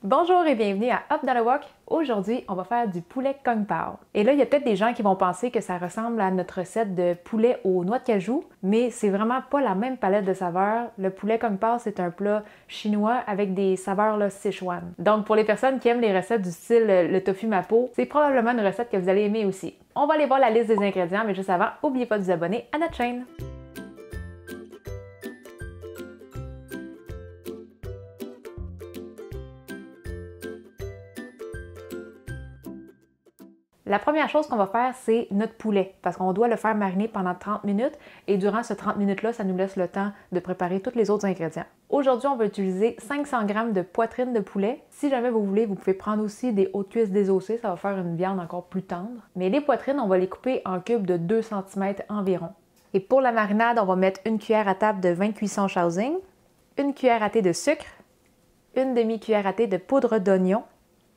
Bonjour et bienvenue à Up dans le Wok. Aujourd'hui, on va faire du poulet kung pao. Et là, il y a peut-être des gens qui vont penser que ça ressemble à notre recette de poulet aux noix de cajou, mais c'est vraiment pas la même palette de saveurs. Le poulet kung pao, c'est un plat chinois avec des saveurs là, Sichuan. Donc, pour les personnes qui aiment les recettes du style le tofu mapo, c'est probablement une recette que vous allez aimer aussi. On va aller voir la liste des ingrédients, mais juste avant, n'oubliez pas de vous abonner à notre chaîne. La première chose qu'on va faire, c'est notre poulet, parce qu'on doit le faire mariner pendant 30 minutes et durant ces 30 minutes-là, ça nous laisse le temps de préparer tous les autres ingrédients. Aujourd'hui, on va utiliser 500 g de poitrine de poulet. Si jamais vous voulez, vous pouvez prendre aussi des hautes cuisses désossées, ça va faire une viande encore plus tendre. Mais les poitrines, on va les couper en cubes de 2 cm environ. Et pour la marinade, on va mettre une cuillère à table de vin cuisson Shaoxing, une cuillère à thé de sucre, une demi-cuillère à thé de poudre d'oignon,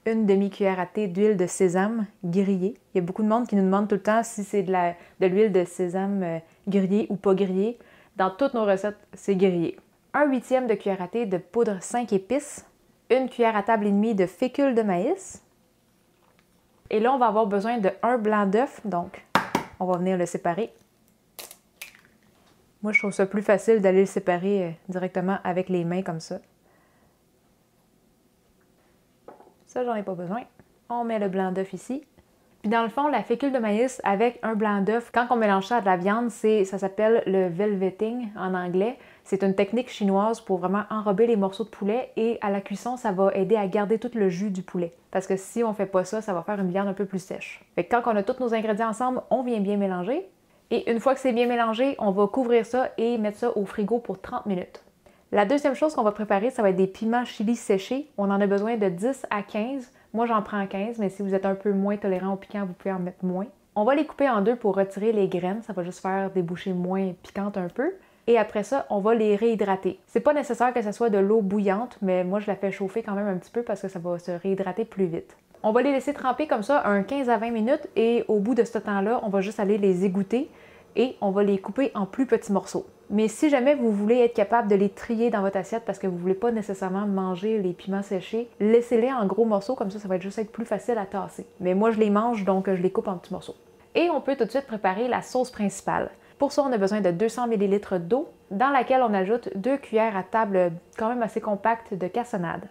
une demi-cuillère à thé d'huile de sésame grillée. Il y a beaucoup de monde qui nous demande tout le temps si c'est de l'huile de sésame grillée ou pas grillée. Dans toutes nos recettes, c'est grillé. Un huitième de cuillère à thé de poudre 5 épices, une cuillère à table et demie de fécule de maïs. Et là, on va avoir besoin de un blanc d'œuf, donc on va venir le séparer. Moi, je trouve ça plus facile d'aller le séparer directement avec les mains comme ça. Ça, j'en ai pas besoin. On met le blanc d'œuf ici. Puis dans le fond, la fécule de maïs avec un blanc d'œuf, quand on mélange ça à de la viande, ça s'appelle le velveting en anglais. C'est une technique chinoise pour vraiment enrober les morceaux de poulet et à la cuisson, ça va aider à garder tout le jus du poulet. Parce que si on fait pas ça, ça va faire une viande un peu plus sèche. Fait que quand on a tous nos ingrédients ensemble, on vient bien mélanger. Et une fois que c'est bien mélangé, on va couvrir ça et mettre ça au frigo pour 30 minutes. La deuxième chose qu'on va préparer, ça va être des piments chili séchés. On en a besoin de 10 à 15. Moi, j'en prends 15, mais si vous êtes un peu moins tolérant au piquant, vous pouvez en mettre moins. On va les couper en deux pour retirer les graines. Ça va juste faire des bouchées moins piquantes un peu. Et après ça, on va les réhydrater. C'est pas nécessaire que ce soit de l'eau bouillante, mais moi, je la fais chauffer quand même un petit peu parce que ça va se réhydrater plus vite. On va les laisser tremper comme ça un 15 à 20 minutes et au bout de ce temps-là, on va juste aller les égoutter et on va les couper en plus petits morceaux. Mais si jamais vous voulez être capable de les trier dans votre assiette parce que vous ne voulez pas nécessairement manger les piments séchés, laissez-les en gros morceaux, comme ça va juste être plus facile à tasser. Mais moi, je les mange, donc je les coupe en petits morceaux. Et on peut tout de suite préparer la sauce principale. Pour ça, on a besoin de 200 ml d'eau, dans laquelle on ajoute 2 cuillères à table quand même assez compactes de cassonade.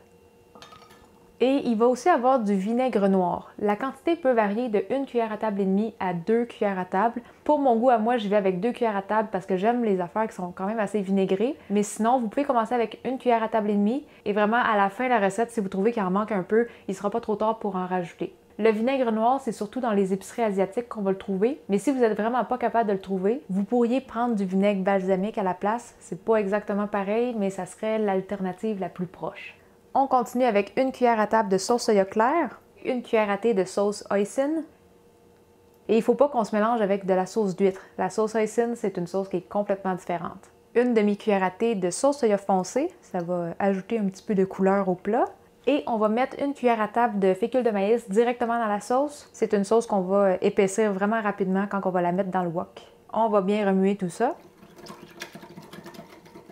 Et il va aussi avoir du vinaigre noir. La quantité peut varier de 1 cuillère à table et demie à 2 cuillères à table. Pour mon goût à moi, j'y vais avec 2 cuillères à table parce que j'aime les affaires qui sont quand même assez vinaigrées. Mais sinon, vous pouvez commencer avec 1 cuillère à table et demie et vraiment à la fin de la recette, si vous trouvez qu'il en manque un peu, il ne sera pas trop tard pour en rajouter. Le vinaigre noir, c'est surtout dans les épiceries asiatiques qu'on va le trouver, mais si vous n'êtes vraiment pas capable de le trouver, vous pourriez prendre du vinaigre balsamique à la place. C'est pas exactement pareil, mais ça serait l'alternative la plus proche. On continue avec 1 cuillère à table de sauce soya claire, 1 cuillère à thé de sauce hoisin. Et il ne faut pas qu'on se mélange avec de la sauce d'huître. La sauce hoisin, c'est une sauce qui est complètement différente. 1 demi-cuillère à thé de sauce soya foncé, ça va ajouter un petit peu de couleur au plat. Et on va mettre 1 cuillère à table de fécule de maïs directement dans la sauce. C'est une sauce qu'on va épaissir vraiment rapidement quand on va la mettre dans le wok. On va bien remuer tout ça.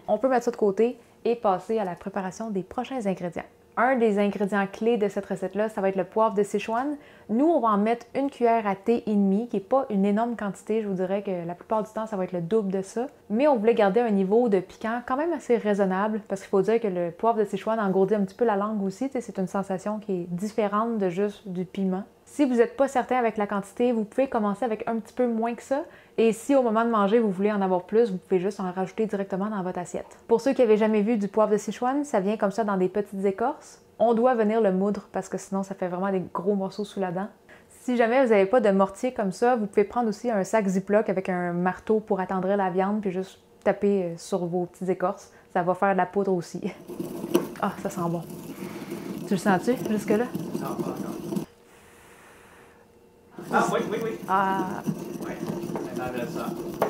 On peut mettre ça de côté et passer à la préparation des prochains ingrédients. Un des ingrédients clés de cette recette-là, ça va être le poivre de Sichuan. Nous, on va en mettre 1 cuillère à thé et demie, qui n'est pas une énorme quantité. Je vous dirais que la plupart du temps, ça va être le double de ça. Mais on voulait garder un niveau de piquant quand même assez raisonnable, parce qu'il faut dire que le poivre de Sichuan engourdit un petit peu la langue aussi. C'est une sensation qui est différente de juste du piment. Si vous n'êtes pas certain avec la quantité, vous pouvez commencer avec un petit peu moins que ça. Et si au moment de manger, vous voulez en avoir plus, vous pouvez juste en rajouter directement dans votre assiette. Pour ceux qui n'avaient jamais vu du poivre de Sichuan, ça vient comme ça dans des petites écorces. On doit venir le moudre parce que sinon, ça fait vraiment des gros morceaux sous la dent. Si jamais vous n'avez pas de mortier comme ça, vous pouvez prendre aussi un sac Ziploc avec un marteau pour attendrir la viande puis juste taper sur vos petites écorces. Ça va faire de la poudre aussi. Ah, ça sent bon. Tu le sens-tu jusque-là? Non, pas encore. Ah, oui, oui, oui. Ah! Oui, maintenant de ça.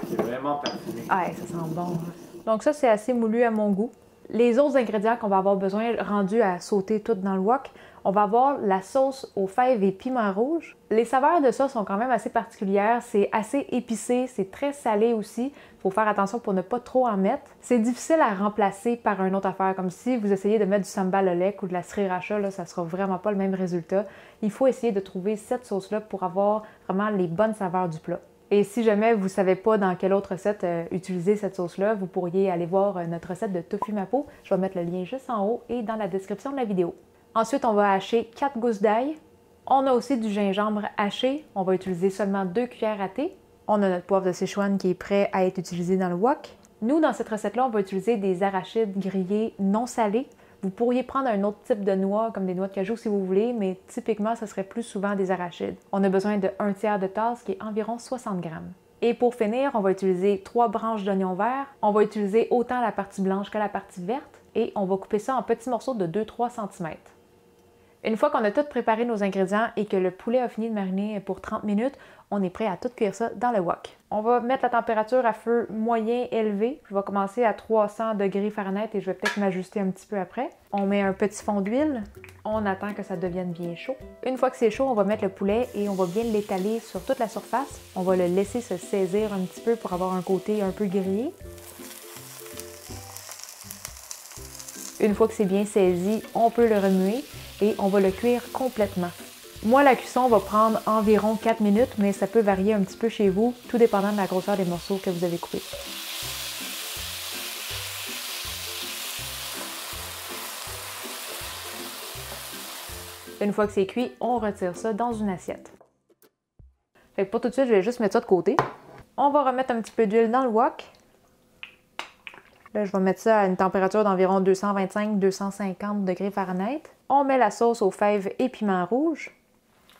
C'est vraiment parfumé. Ah, ça sent bon. Donc ça, c'est assez moulu à mon goût. Les autres ingrédients qu'on va avoir besoin rendus à sauter tout dans le wok, on va avoir la sauce aux fèves et piments rouges. Les saveurs de ça sont quand même assez particulières, c'est assez épicé, c'est très salé aussi. Il faut faire attention pour ne pas trop en mettre. C'est difficile à remplacer par une autre affaire, comme si vous essayez de mettre du sambal olek ou de la sriracha, là, ça sera vraiment pas le même résultat. Il faut essayer de trouver cette sauce-là pour avoir vraiment les bonnes saveurs du plat. Et si jamais vous ne savez pas dans quelle autre recette utiliser cette sauce-là, vous pourriez aller voir notre recette de tofu mapo. Je vais mettre le lien juste en haut et dans la description de la vidéo. Ensuite, on va hacher 4 gousses d'ail. On a aussi du gingembre haché. On va utiliser seulement 2 cuillères à thé. On a notre poivre de Sichuan qui est prêt à être utilisé dans le wok. Nous, dans cette recette-là, on va utiliser des arachides grillés non salés. Vous pourriez prendre un autre type de noix, comme des noix de cajou si vous voulez, mais typiquement, ce serait plus souvent des arachides. On a besoin de 1/3 de tasse, qui est environ 60 grammes. Et pour finir, on va utiliser 3 branches d'oignon vert. On va utiliser autant la partie blanche que la partie verte et on va couper ça en petits morceaux de 2-3 cm. Une fois qu'on a tout préparé nos ingrédients et que le poulet a fini de mariner pour 30 minutes, on est prêt à tout cuire ça dans le wok. On va mettre la température à feu moyen élevé. Je vais commencer à 300 degrés Fahrenheit et je vais peut-être m'ajuster un petit peu après. On met un petit fond d'huile. On attend que ça devienne bien chaud. Une fois que c'est chaud, on va mettre le poulet et on va bien l'étaler sur toute la surface. On va le laisser se saisir un petit peu pour avoir un côté un peu grillé. Une fois que c'est bien saisi, on peut le remuer et on va le cuire complètement. Moi, la cuisson va prendre environ 4 minutes, mais ça peut varier un petit peu chez vous, tout dépendant de la grosseur des morceaux que vous avez coupés. Une fois que c'est cuit, on retire ça dans une assiette. Fait que pour tout de suite, je vais juste mettre ça de côté. On va remettre un petit peu d'huile dans le wok. Là, je vais mettre ça à une température d'environ 225-250 degrés Fahrenheit. On met la sauce aux fèves et piments rouges.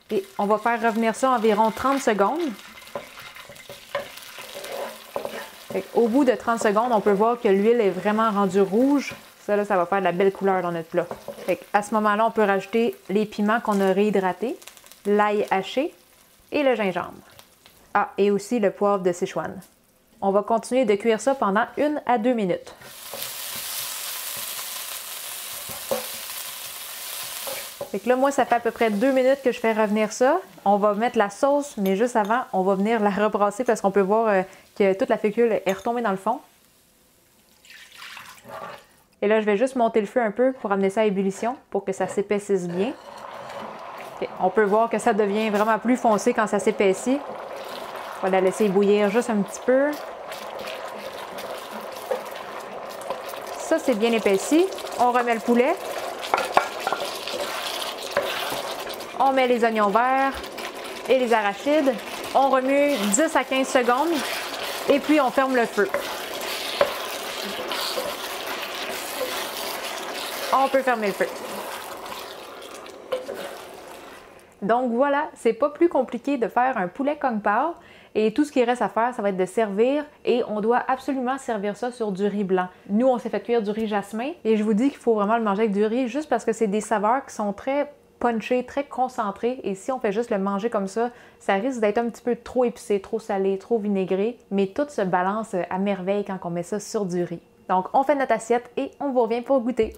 Et on va faire revenir ça environ 30 secondes. Au bout de 30 secondes, on peut voir que l'huile est vraiment rendue rouge. Ça, là, ça va faire de la belle couleur dans notre plat. À ce moment-là, on peut rajouter les piments qu'on a réhydratés, l'ail haché et le gingembre. Ah, et aussi le poivre de Sichuan. On va continuer de cuire ça pendant 1 à 2 minutes. Fait que là, moi, ça fait à peu près 2 minutes que je fais revenir ça. On va mettre la sauce, mais juste avant, on va venir la rebrasser parce qu'on peut voir que toute la fécule est retombée dans le fond. Et là, je vais juste monter le feu un peu pour amener ça à ébullition pour que ça s'épaississe bien. Okay. On peut voir que ça devient vraiment plus foncé quand ça s'épaissit. On va la laisser bouillir juste un petit peu. Ça, c'est bien épaissi. On remet le poulet. On met les oignons verts et les arachides. On remue 10 à 15 secondes et puis on ferme le feu. On peut fermer le feu. Donc voilà, c'est pas plus compliqué de faire un poulet kung pao. Et tout ce qui reste à faire, ça va être de servir et on doit absolument servir ça sur du riz blanc. Nous, on s'est fait cuire du riz jasmin et je vous dis qu'il faut vraiment le manger avec du riz juste parce que c'est des saveurs qui sont très punchées, très concentrées et si on fait juste le manger comme ça risque d'être un petit peu trop épicé, trop salé, trop vinaigré, mais tout se balance à merveille quand on met ça sur du riz. Donc, on fait notre assiette et on vous revient pour goûter.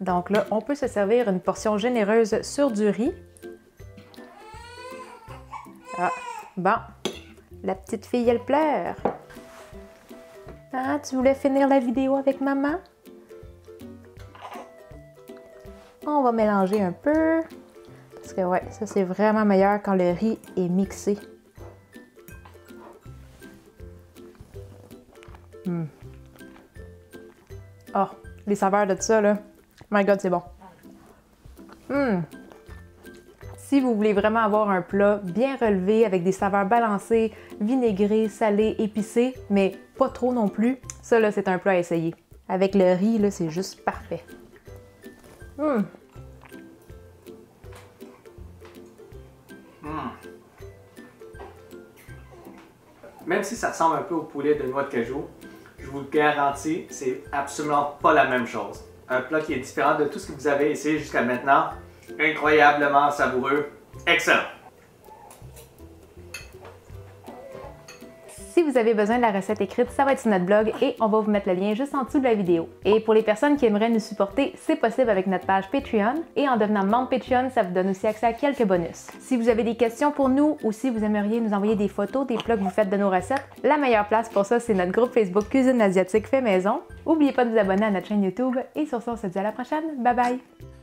Donc là, on peut se servir une portion généreuse sur du riz. Ah, bon, la petite fille, elle pleure. Ah, tu voulais finir la vidéo avec maman? On va mélanger un peu. Parce que ouais, ça c'est vraiment meilleur quand le riz est mixé. Oh, les saveurs de ça, là. My God, c'est bon. Si vous voulez vraiment avoir un plat bien relevé avec des saveurs balancées, vinaigrées, salées, épicées, mais pas trop non plus, ça là, c'est un plat à essayer. Avec le riz, là, c'est juste parfait. Même si ça ressemble un peu au poulet de noix de cajou, je vous le garantis, c'est absolument pas la même chose. Un plat qui est différent de tout ce que vous avez essayé jusqu'à maintenant. Incroyablement savoureux. Excellent! Si vous avez besoin de la recette écrite, ça va être sur notre blog et on va vous mettre le lien juste en dessous de la vidéo. Et pour les personnes qui aimeraient nous supporter, c'est possible avec notre page Patreon. Et en devenant membre Patreon, ça vous donne aussi accès à quelques bonus. Si vous avez des questions pour nous ou si vous aimeriez nous envoyer des photos des plats que vous faites de nos recettes, la meilleure place pour ça, c'est notre groupe Facebook Cuisine asiatique fait maison. N'oubliez pas de vous abonner à notre chaîne YouTube et sur ça, on se dit à la prochaine. Bye bye!